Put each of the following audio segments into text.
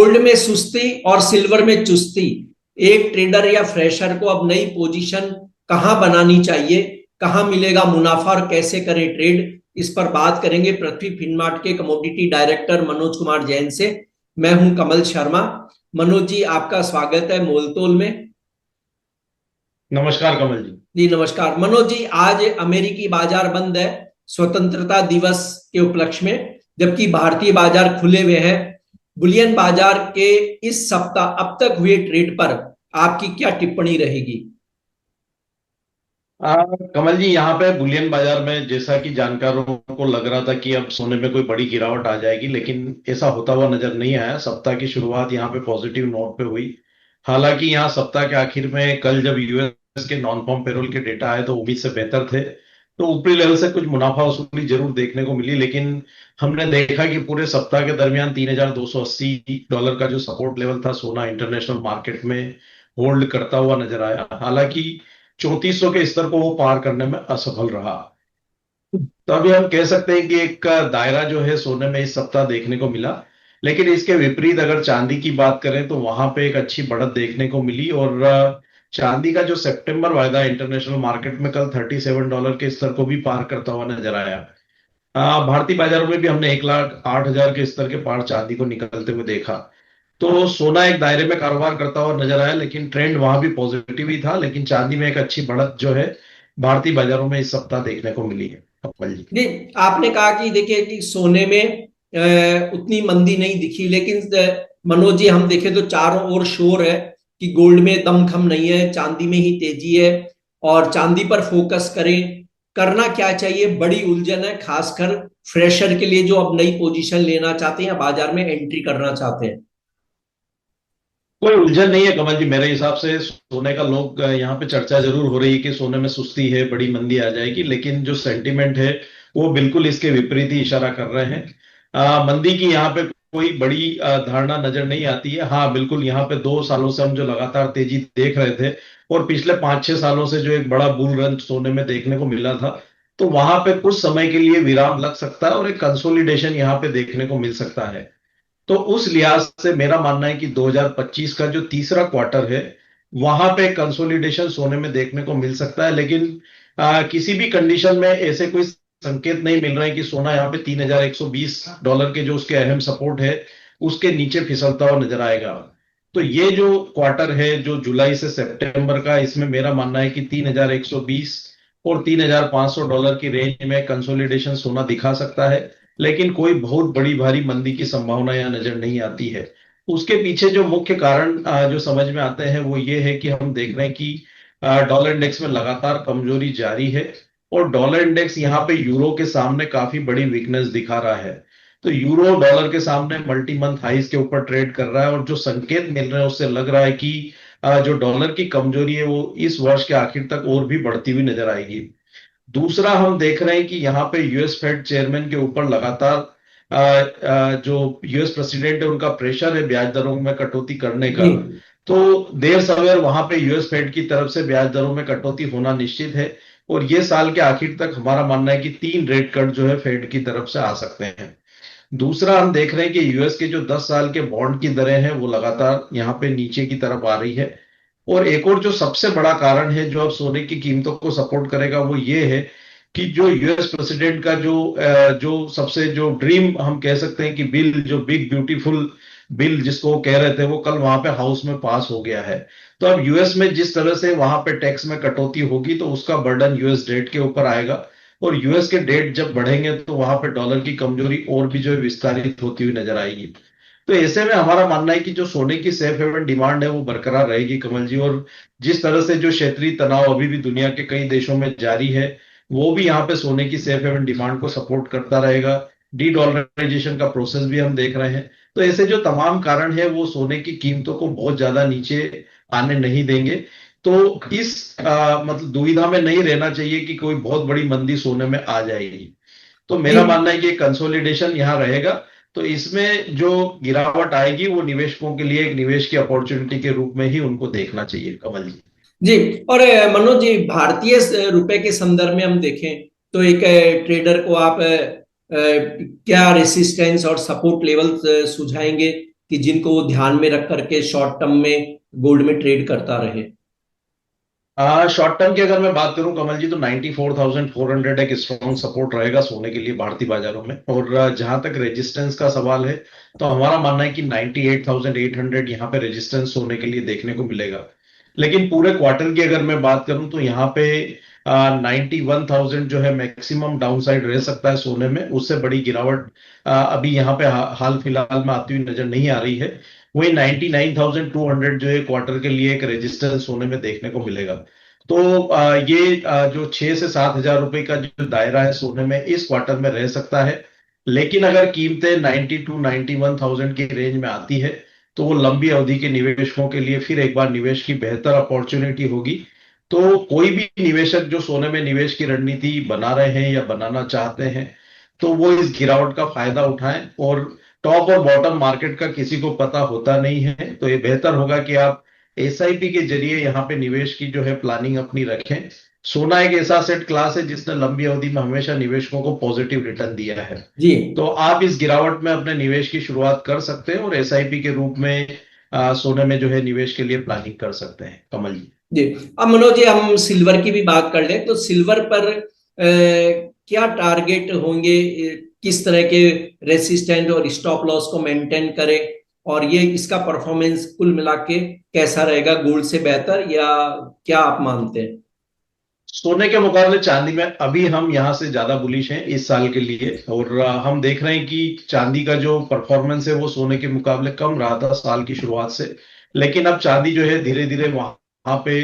Gold में सुस्ती और सिल्वर में चुस्ती। एक ट्रेडर या फ्रेशर को अब नई पोजीशन कहां बनानी चाहिए, कहां मिलेगा मुनाफा और कैसे करें ट्रेड, इस पर बात करेंगे पृथ्वी फिनमार्ट के कमोडिटी डायरेक्टर मनोज कुमार जैन से। मैं हूं कमल शर्मा। मनोज जी, आपका स्वागत है मोलतोल में। नमस्कार कमल जी। जी नमस्कार मनोज जी। आज अमेरिकी बाजार बंद है स्वतंत्रता दिवस के उपलक्ष्य में, जबकि भारतीय बाजार खुले हुए हैं। बुलियन बाजार के इस सप्ताह अब तक हुए ट्रेड पर आपकी क्या टिप्पणी रहेगी? कमल जी, यहाँ पे बुलियन बाजार में जैसा कि जानकारों को लग रहा था कि अब सोने में कोई बड़ी गिरावट आ जाएगी, लेकिन ऐसा होता हुआ नजर नहीं आया। सप्ताह की शुरुआत यहाँ पे पॉजिटिव नोट पे हुई। हालांकि यहाँ सप्ताह के आखिर में कल जब यूएस के नॉन फार्म पेरोल के डेटा आए तो उम्मीद से बेहतर थे, तो ऊपरी लेवल से कुछ मुनाफा वसूली जरूर देखने को मिली। लेकिन हमने देखा कि पूरे सप्ताह के दरमियान $3,280 का जो सपोर्ट लेवल था, सोना इंटरनेशनल मार्केट में होल्ड करता हुआ नजर आया। हालांकि 3400 के स्तर को वो पार करने में असफल रहा। तो अभी हम कह सकते हैं कि एक दायरा जो है सोने में इस सप्ताह देखने को मिला। लेकिन इसके विपरीत अगर चांदी की बात करें तो वहां पे एक अच्छी बढ़त देखने को मिली। और चांदी का जो सितंबर वायदा इंटरनेशनल मार्केट में कल $37 के स्तर को भी पार करता हुआ नजर आया। भारतीय बाजारों में भी हमने 1,08,000 के स्तर के पार चांदी को निकलते हुए देखा। तो सोना एक दायरे में कारोबार करता हुआ नजर आया, लेकिन ट्रेंड वहां भी पॉजिटिव ही था। लेकिन चांदी में एक अच्छी बढ़त जो है भारतीय बाजारों में इस सप्ताह देखने को मिली है कमल जी। जी, आपने कहा कि देखिए कि सोने में उतनी मंदी नहीं दिखी, लेकिन मनोज जी हम देखें तो चारों ओर शोर है कि गोल्ड में दमखम नहीं है, चांदी में ही तेजी है। और चांदी पर फोकस करें, करना क्या चाहिए, बड़ी उलझन है खासकर फ्रेशर के लिए जो अब नई पोजीशन लेना चाहते हैं या बाजार में एंट्री करना चाहते हैं। कोई उलझन नहीं है कमल जी। मेरे हिसाब से सोने का लोग यहाँ पे चर्चा जरूर हो रही है कि सोने में सुस्ती है, बड़ी मंदी आ जाएगी, लेकिन जो सेंटिमेंट है वो बिल्कुल इसके विपरीत ही इशारा कर रहे हैं। मंदी की यहाँ पे कोई बड़ी धारणा नजर नहीं आती है। हाँ बिल्कुल, यहाँ पे 2 सालों से हम जो लगातार तेजी देख रहे थे और पिछले 5-6 सालों से जो एक बड़ा बुल रन सोने में देखने को मिला था, तो वहां पे कुछ समय के लिए विराम लग सकता है और एक कंसोलिडेशन यहाँ पे देखने को मिल सकता है। तो उस लिहाज से मेरा मानना है कि 2025 का जो तीसरा क्वार्टर है वहां पे कंसोलिडेशन सोने में देखने को मिल सकता है। लेकिन किसी भी कंडीशन में ऐसे कोई संकेत नहीं मिल रहे हैं कि सोना यहाँ पे $3,120 के जो उसके अहम सपोर्ट है उसके नीचे फिसलता हुआ नजर आएगा। तो ये जो क्वार्टर है जो जुलाई से सितंबर का, इसमें मेरा मानना है कि 3,120 और $3,500 की रेंज में कंसोलिडेशन सोना दिखा सकता है। लेकिन कोई बहुत बड़ी भारी मंदी की संभावना यहाँ नजर नहीं आती है। उसके पीछे जो मुख्य कारण जो समझ में आते हैं वो ये है कि हम देख रहे हैं कि डॉलर इंडेक्स में लगातार कमजोरी जारी है। और डॉलर इंडेक्स यहाँ पे यूरो के सामने काफी बड़ी वीकनेस दिखा रहा है। तो यूरो डॉलर के सामने मल्टी मंथ हाइस के ऊपर ट्रेड कर रहा है, और जो संकेत मिल रहे हैं उससे लग रहा है कि जो डॉलर की कमजोरी है वो इस वर्ष के आखिर तक और भी बढ़ती हुई नजर आएगी। दूसरा, हम देख रहे हैं कि यहाँ पे यूएस फेड चेयरमैन के ऊपर लगातार जो यूएस प्रेसिडेंट है उनका प्रेशर है ब्याज दरों में कटौती करने का। जी। तो देर सवेर वहां पे यूएस फेड की तरफ से ब्याज दरों में कटौती होना निश्चित है। और ये साल के आखिर तक हमारा मानना है कि 3 रेट कट जो है फेड की तरफ से आ सकते हैं। दूसरा, हम देख रहे हैं कि यूएस के जो 10 साल के बॉन्ड की दरें हैं वो लगातार यहाँ पे नीचे की तरफ आ रही है। और एक और जो सबसे बड़ा कारण है जो अब सोने की कीमतों को सपोर्ट करेगा वो ये है कि जो यूएस प्रेसिडेंट का जो सबसे जो ड्रीम हम कह सकते हैं कि बिल, जो बिग ब्यूटीफुल बिल जिसको वो कह रहे थे, वो कल वहां पे हाउस में पास हो गया है। तो अब यूएस में जिस तरह से वहां पे टैक्स में कटौती होगी तो उसका बर्डन यूएस डेट के ऊपर आएगा। और यूएस के डेट जब बढ़ेंगे तो वहां पे डॉलर की कमजोरी और भी जो है विस्तारित होती हुई नजर आएगी। तो ऐसे में हमारा मानना है कि जो सोने की सेफ हेवन डिमांड है वो बरकरार रहेगी कमल जी। और जिस तरह से जो क्षेत्रीय तनाव अभी भी दुनिया के कई देशों में जारी है वो भी यहाँ पे सोने की सेफ हेवन डिमांड को सपोर्ट करता रहेगा। डी डॉलराइजेशन का प्रोसेस भी हम देख रहे हैं। तो ऐसे जो तमाम कारण है वो सोने की कीमतों को बहुत ज्यादा नीचे आने नहीं देंगे। तो इस मतलब दुविधा में नहीं रहना चाहिए कि कोई बहुत बड़ी मंदी सोने में आ जाएगी। तो जी। मेरा मानना है कि कंसोलिडेशन यहाँ रहेगा। तो इसमें जो गिरावट आएगी वो निवेशकों के लिए एक निवेश की अपॉर्चुनिटी के रूप में ही उनको देखना चाहिए कमल जी। जी। और मनोज जी, भारतीय रुपए के संदर्भ में हम देखें तो एक ट्रेडर को आप क्या रेसिस्टेंस और सपोर्ट लेवल सुझाएंगे कि जिनको वो ध्यान में रख करके शॉर्ट टर्म में गोल्ड में ट्रेड करता रहे? शॉर्ट टर्म की अगर मैं बात करूं कमल जी, तो 94,400 एक स्ट्रॉन्ग सपोर्ट रहेगा सोने के लिए भारतीय बाजारों में। और जहां तक रेजिस्टेंस का सवाल है, तो हमारा मानना है कि 98,800 यहाँ पे रेजिस्टेंस सोने के लिए देखने को मिलेगा। लेकिन पूरे क्वार्टर की अगर मैं बात करूं तो यहाँ पे 91,000 जो है मैक्सिमम डाउन साइड रह सकता है सोने में। उससे बड़ी गिरावट अभी यहाँ पे हाल फिलहाल में आती हुई नजर नहीं आ रही है। वही 99,200 जो है क्वार्टर के लिए एक रेजिस्टेंस सोने में देखने को मिलेगा। तो ये जो 6 से 7 हजार रुपए का जो दायरा है सोने में इस क्वार्टर में रह सकता है। लेकिन अगर कीमतें 92-91,000 की रेंज में आती है, तो वो लंबी अवधि के निवेशकों के लिए फिर एक बार निवेश की बेहतर अपॉर्चुनिटी होगी। तो कोई भी निवेशक जो सोने में निवेश की रणनीति बना रहे हैं या बनाना चाहते हैं, तो वो इस गिरावट का फायदा उठाएं। और टॉप और बॉटम मार्केट का किसी को पता होता नहीं है, तो ये बेहतर होगा कि आप एसआईपी के जरिए यहाँ पे निवेश की जो है प्लानिंग अपनी रखें। सोना एक ऐसा सेट क्लास है जिसने लंबी अवधि में हमेशा निवेशकों को पॉजिटिव रिटर्न दिया है। जी तो आप इस गिरावट में अपने निवेश की शुरुआत कर सकते हैं और एसआईपी के रूप में सोने में जो है निवेश के लिए प्लानिंग कर सकते हैं कमल जी। जी। अब मनोज जी, हम सिल्वर की भी बात कर लें तो सिल्वर पर क्या टारगेट होंगे? किस तरह के रेसिस्टेंट और स्टॉप लॉस को मेंटेन करें, और ये इसका परफॉर्मेंस कुल मिला के कैसा रहेगा? गोल्ड से बेहतर, या क्या आप मानते हैं? सोने के मुकाबले चांदी में अभी हम यहाँ से ज्यादा बुलिश हैं इस साल के लिए। और हम देख रहे हैं कि चांदी का जो परफॉर्मेंस है वो सोने के मुकाबले कम रहा था साल की शुरुआत से। लेकिन अब चांदी जो है धीरे धीरे वहां पे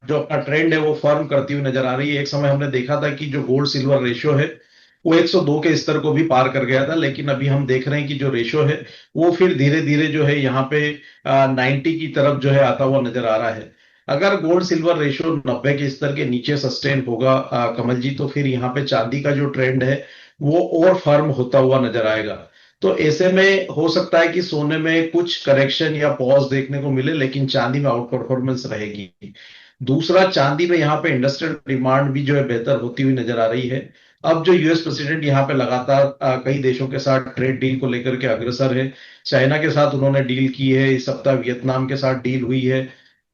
जो अपना ट्रेंड है वो फर्म करती हुई नजर आ रही है। एक समय हमने देखा था कि जो गोल्ड सिल्वर रेशियो है वो 102 के स्तर को भी पार कर गया था, लेकिन अभी हम देख रहे हैं कि जो रेशियो है वो फिर धीरे धीरे जो है यहाँ पे 90 की तरफ जो है आता हुआ नजर आ रहा है। अगर गोल्ड सिल्वर रेशियो 90 के स्तर के नीचे सस्टेन होगा कमल जी, तो फिर यहाँ पे चांदी का जो ट्रेंड है वो और फर्म होता हुआ नजर आएगा। तो ऐसे में हो सकता है कि सोने में कुछ करेक्शन या पॉज देखने को मिले, लेकिन चांदी में आउट परफॉर्मेंस रहेगी। दूसरा, चांदी में यहाँ पे इंडस्ट्रियल डिमांड भी जो है बेहतर होती हुई नजर आ रही है। अब जो यूएस प्रेसिडेंट यहाँ पे लगातार कई देशों के साथ ट्रेड डील को लेकर के अग्रसर है। चाइना के साथ उन्होंने डील की है, इस सप्ताह वियतनाम के साथ डील हुई है।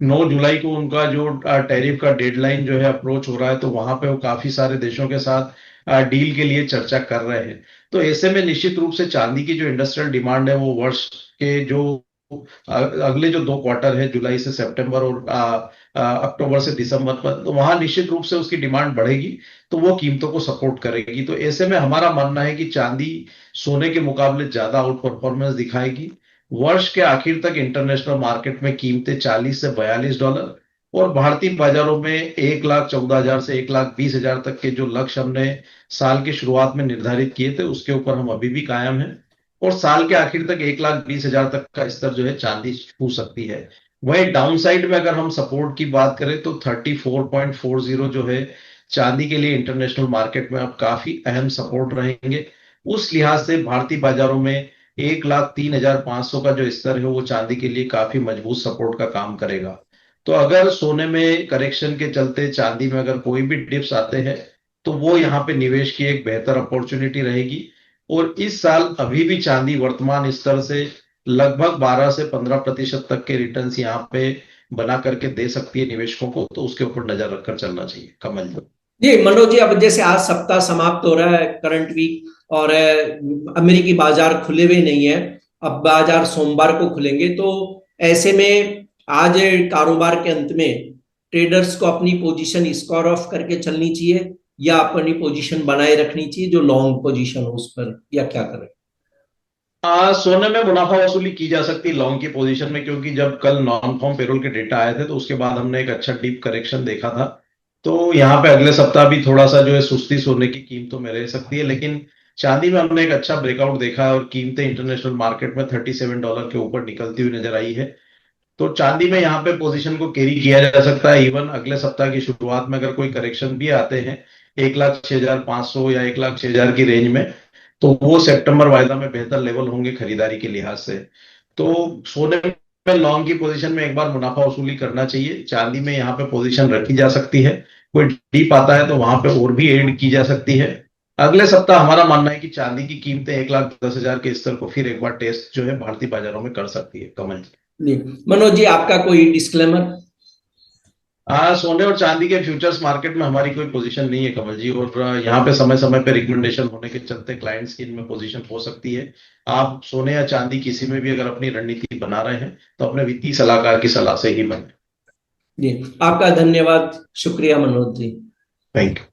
9 जुलाई को उनका जो टैरिफ का डेडलाइन जो है अप्रोच हो रहा है, तो वहां पे वो काफी सारे देशों के साथ डील के लिए चर्चा कर रहे हैं। तो ऐसे में निश्चित रूप से चांदी की जो इंडस्ट्रियल डिमांड है वो वर्ष के जो अगले जो 2 क्वार्टर है, जुलाई से सितंबर और अक्टूबर से दिसंबर पर, तो वहां निश्चित रूप से उसकी डिमांड बढ़ेगी, तो वो कीमतों को सपोर्ट करेगी। तो ऐसे में हमारा मानना है कि चांदी सोने के मुकाबले ज्यादा आउट परफॉर्मेंस दिखाएगी। वर्ष के आखिर तक इंटरनेशनल मार्केट में कीमतें $40 से $42 और भारतीय बाजारों में 1,14,000 से 1,20,000 तक के जो लक्ष्य हमने साल की शुरुआत में निर्धारित किए थे उसके ऊपर हम अभी भी कायम हैं। और साल के आखिर तक 1,20,000 तक का स्तर जो है चांदी छू सकती है। वहीं डाउन साइड में अगर हम सपोर्ट की बात करें तो 34.40 जो है चांदी के लिए इंटरनेशनल मार्केट में अब काफी अहम सपोर्ट रहेंगे। उस लिहाज से भारतीय बाजारों में 1,03,500 का जो स्तर है वो चांदी के लिए काफी मजबूत सपोर्ट का काम करेगा। तो अगर सोने में करेक्शन के चलते चांदी में अगर कोई भी डिप्स आते हैं, तो वो यहाँ पे निवेश की एक बेहतर अपॉर्चुनिटी रहेगी। और इस साल अभी भी चांदी वर्तमान स्तर से लगभग 12 से 15% तक के रिटर्न्स यहाँ पे बना करके दे सकती है निवेशकों को। तो उसके ऊपर नजर रखकर चलना चाहिए कमल जी। जी मनोज जी, अब जैसे आज सप्ताह समाप्त हो रहा है, करंट वीक, और अमेरिकी बाजार खुले हुए नहीं है। अब बाजार सोमवार को खुलेंगे, तो ऐसे में आज कारोबार के अंत में ट्रेडर्स को अपनी पोजीशन स्क्वायर ऑफ करके चलनी चाहिए, या अपनी पोजीशन बनाए रखनी चाहिए जो लॉन्ग पोजीशन हो उस पर, या क्या करें? सोने में मुनाफा वसूली की जा सकती है लॉन्ग की पोजीशन में, क्योंकि जब कल नॉन फॉर्म पेरोल के डेटा आए थे तो उसके बाद हमने एक अच्छा डीप करेक्शन देखा था। तो यहाँ पे अगले सप्ताह भी थोड़ा सा जो है सुस्ती सोने की कीमतों में रह सकती है। लेकिन चांदी में हमने एक अच्छा ब्रेकआउट देखा है और कीमतें इंटरनेशनल मार्केट में $37 के ऊपर निकलती हुई नजर आई है। तो चांदी में यहाँ पे पोजीशन को कैरी किया जा सकता है। इवन अगले सप्ताह की शुरुआत में अगर कोई करेक्शन भी आते हैं 1,06,500 या 1,06,000 की रेंज में, तो वो सितंबर वायदा में बेहतर लेवल होंगे खरीदारी के लिहाज से। तो सोने में लॉन्ग की पोजीशन में एक बार मुनाफा वसूली करना चाहिए। चांदी में यहाँ पे पोजीशन रखी जा सकती है, कोई डीप आता है तो वहां पे और भी एड की जा सकती है। अगले सप्ताह हमारा मानना है कि चांदी की कीमतें 1,10,000 के स्तर को फिर एक बार टेस्ट जो है भारतीय बाजारों में कर सकती है, कमल जी। जी मनोज जी, आपका कोई डिस्क्लेमर? सोने और चांदी के फ्यूचर्स मार्केट में हमारी कोई पोजीशन नहीं है, कमल जी। और यहाँ पे समय समय पे रिकमेंडेशन होने के चलते क्लाइंट्स की इनमें पोजीशन हो सकती है। आप सोने या चांदी किसी में भी अगर अपनी रणनीति बना रहे हैं तो अपने वित्तीय सलाहकार की सलाह से ही बने। जी, आपका धन्यवाद, शुक्रिया मनोज जी। Thank you.